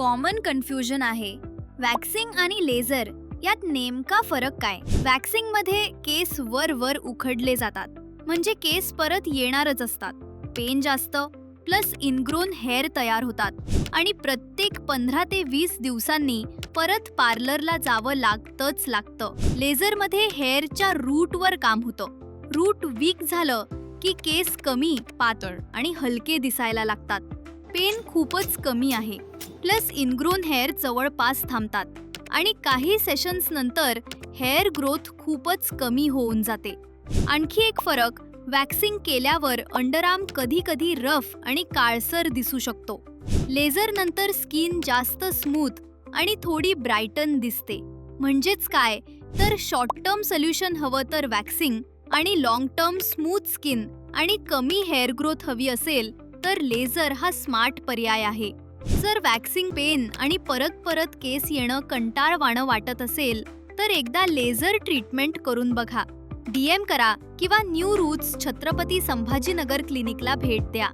Common confusion आहे. Waxing आणि laser यात नेमका फरक काय? वॅक्सिंगमध्ये केस वर वर उखडले जातात, म्हणजे केस परत येणारच असतात. पेन जास्त प्लस इनग्रोन हेअर तयार होतात आणि प्रत्येक 15 ते 20 दिवसांनी परत पार्लरला जावं लागतं. लेझरमध्ये हेअरच्या रूटवर काम होतं. रूट वीक झालं की केस कमी, पातळ आणि हलके दिसायला लागतात. पेन खूपच कमी आहे, प्लस इनग्रोन हेअर जवळपास थांबतात आणि काही सेशन्स नंतर हेअर ग्रोथ खूपच कमी होऊन जाते. आणखी एक फरक, वॅक्सिंग केल्यावर अंडरआर्म कधी रफ आणि काळसर दिसू शकतो. लेझर नंतर स्किन जास्त स्मूथ आणि थोडी ब्राईटन दिसते. म्हणजेच काय तर शॉर्ट टर्म सोल्युशन हवं तर वॅक्सिंग आणि लॉंग टर्म स्मूथ स्किन आणि कमी हेअर ग्रोथ हवी असेल तर लेझर हा स्मार्ट पर्याय आहे. जर वॅक्सिंग पेन आणि परत केस येणं कंटाळवाणं वाटत असेल तर एकदा लेझर ट्रीटमेंट करून बघा. DM करा किंवा न्यू रूट्स छत्रपती संभाजीनगर क्लिनिकला भेट द्या.